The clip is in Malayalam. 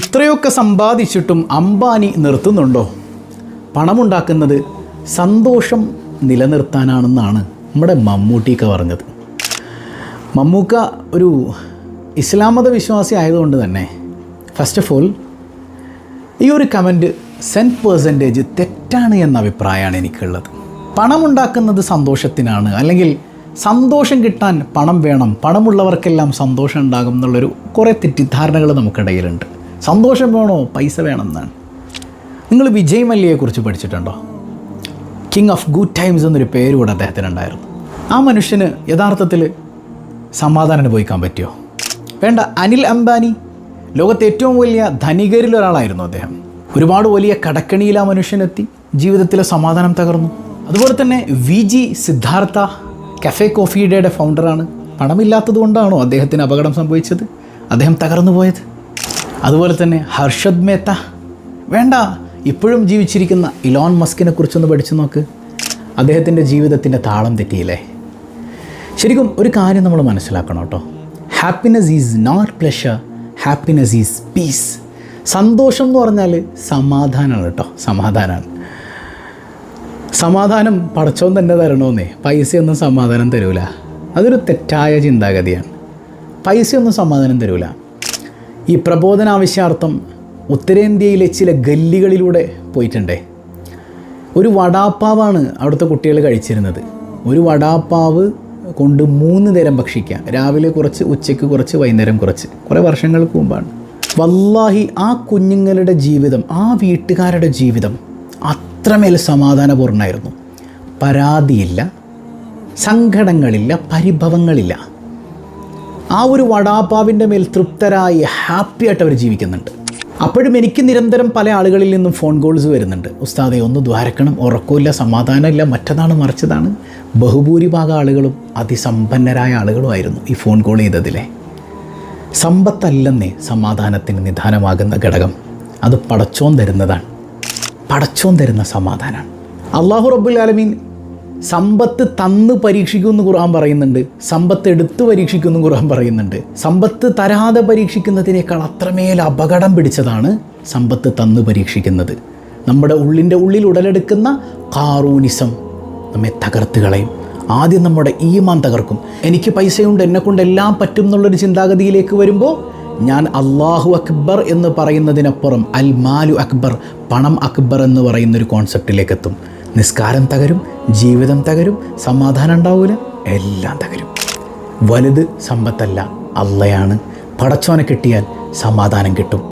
ഇത്രയൊക്കെ സമ്പാദിച്ചിട്ടും അംബാനി നിർത്തുന്നുണ്ടോ? പണമുണ്ടാക്കുന്നത് സന്തോഷം നിലനിർത്താനാണെന്നാണ് നമ്മുടെ മമ്മൂട്ടിക്ക പറഞ്ഞത്. മമ്മൂക്ക ഒരു ഇസ്ലാം മത വിശ്വാസി ആയതുകൊണ്ട് തന്നെ ഫസ്റ്റ് ഓഫ് ഓൾ ഈ ഒരു കമൻറ്റ് 100% തെറ്റാണ് എന്ന അഭിപ്രായമാണ് എനിക്കുള്ളത്. പണമുണ്ടാക്കുന്നത് സന്തോഷത്തിനാണ്, അല്ലെങ്കിൽ സന്തോഷം കിട്ടാൻ പണം വേണം, പണമുള്ളവർക്കെല്ലാം സന്തോഷം ഉണ്ടാകും എന്നുള്ളൊരു കുറേ തെറ്റിദ്ധാരണകൾ നമുക്കിടയിലുണ്ട്. സന്തോഷം വേണോ പൈസ വേണമെന്നാണ്. നിങ്ങൾ വിജയ് മല്യയെക്കുറിച്ച് പഠിച്ചിട്ടുണ്ടോ? കിങ് ഓഫ് ഗുഡ് ടൈംസ് എന്നൊരു പേര് കൂടെ അദ്ദേഹത്തിനുണ്ടായിരുന്നു. ആ മനുഷ്യന് യഥാർത്ഥത്തിൽ സമാധാനം അനുഭവിക്കാൻ പറ്റുമോ? വേണ്ട. അനിൽ അംബാനി ലോകത്തെ ഏറ്റവും വലിയ ധനികരിൽ ഒരാളായിരുന്നു അദ്ദേഹം. ഒരുപാട് വലിയ കടക്കണിയിൽ ആ മനുഷ്യനെത്തി, ജീവിതത്തിലെ സമാധാനം തകർന്നു. അതുപോലെ തന്നെ VG സിദ്ധാർത്ഥ കഫേ കോഫി ഡേയുടെ ഫൗണ്ടറാണ്. പണമില്ലാത്തത് കൊണ്ടാണോ അദ്ദേഹത്തിന് അപകടം സംഭവിച്ചത്? അദ്ദേഹം തകർന്നു പോയത്. അതുപോലെ തന്നെ ഹർഷദ് മേത്ത, വേണ്ട, ഇപ്പോഴും ജീവിച്ചിരിക്കുന്ന ഇലോൺ മസ്കിനെ കുറിച്ചൊന്ന് പഠിച്ചു നോക്ക്. അദ്ദേഹത്തിൻ്റെ ജീവിതത്തിൻ്റെ താളം തെറ്റിയില്ലേ? ശരിക്കും ഒരു കാര്യം നമ്മൾ മനസ്സിലാക്കണം കേട്ടോ. Happiness is not pleasure, happiness is peace. സന്തോഷം എന്ന് പറഞ്ഞാൽ സമാധാനമാണ് കേട്ടോ, സമാധാനമാണ്. സമാധാനം പടച്ചോൻ തന്നെ തരണമെന്നേ, പൈസയൊന്നും സമാധാനം തരൂല. അതൊരു തെറ്റായ ചിന്താഗതിയാണ്. പൈസയൊന്നും സമാധാനം തരൂല. ഈ പ്രബോധനാവശ്യാർത്ഥം ഉത്തരേന്ത്യയിലെ ചില ഗല്ലികളിലൂടെ പോയിട്ടുണ്ടേ. ഒരു വടാപ്പാവാണ് അവിടുത്തെ കുട്ടികൾ കഴിച്ചിരുന്നത്. ഒരു വടാപ്പാവ് കൊണ്ട് 3 നേരം ഭക്ഷിക്കുക. രാവിലെ കുറച്ച്, ഉച്ചയ്ക്ക് കുറച്ച്, വൈകുന്നേരം കുറച്ച്. കുറേ വർഷങ്ങൾക്ക് മുമ്പാണ്. വല്ലാഹി ആ കുഞ്ഞുങ്ങളുടെ ജീവിതം, ആ വീട്ടുകാരുടെ ജീവിതം അത്രമേൽ സമാധാനപൂർണ്ണമായിരുന്നു. പരാതിയില്ല, സങ്കടങ്ങളില്ല, പരിഭവങ്ങളില്ല. ആ ഒരു വടാപ്പാവിൻ്റെ മേൽ തൃപ്തരായി ഹാപ്പിയായിട്ട് അവർ ജീവിക്കുന്നുണ്ട്. അപ്പോഴും എനിക്ക് നിരന്തരം പല ആളുകളിൽ നിന്നും ഫോൺ കോൾസ് വരുന്നുണ്ട്. ഉസ്താദെ ഒന്ന് ദ്വാരക്കണം, ഉറക്കമില്ല, സമാധാനമില്ല, മറ്റതാണ് മറിച്ചതാണ്. ബഹുഭൂരിഭാഗം ആളുകളും അതിസമ്പന്നരായ ആളുകളുമായിരുന്നു ഈ ഫോൺ കോൾ ചെയ്തതിലെ. സമ്പത്തല്ലെന്നേ സമാധാനത്തിന് നിദാനമാകുന്ന ഘടകം. അത് പടച്ചോൻ തരുന്നതാണ്. പടച്ചോൻ തരുന്ന സമാധാനമാണ്. അള്ളാഹു റബ്ബുൽ ആലമീൻ സമ്പത്ത് തന്ന് പരീക്ഷിക്കുമെന്ന് ഖുർആൻ പറയുന്നുണ്ട്, സമ്പത്ത് എടുത്ത് പരീക്ഷിക്കുമെന്ന് ഖുർആൻ പറയുന്നുണ്ട്. സമ്പത്ത് തരാതെ പരീക്ഷിക്കുന്നതിനേക്കാൾ അത്രമേൽ അപകടം പിടിച്ചതാണ് സമ്പത്ത് തന്ന് പരീക്ഷിക്കുന്നത്. നമ്മുടെ ഉള്ളിൽ ഉടലെടുക്കുന്ന കാറൂനിസം നമ്മെ തകർത്ത് കളയും. ആദ്യം നമ്മുടെ ഈമാൻ തകർക്കും. എനിക്ക് പൈസയുണ്ട്, എന്നെക്കൊണ്ട് എല്ലാം പറ്റും എന്നുള്ളൊരു ചിന്താഗതിയിലേക്ക് വരുമ്പോൾ ഞാൻ അല്ലാഹു അക്ബർ എന്ന് പറയുന്നതിനപ്പുറം അൽ മാലു അക്ബർ, പണം അക്ബർ എന്ന് പറയുന്നൊരു കോൺസെപ്റ്റിലേക്ക് എത്തും. നിസ്കാരം തകരും, ജീവിതം തകരും, സമാധാനം ഉണ്ടാവില്ല, എല്ലാം തകരും. വലുത് സമ്പത്തല്ല, അള്ളയാണ്. പടച്ചോനെ കിട്ടിയാൽ സമാധാനം കിട്ടും.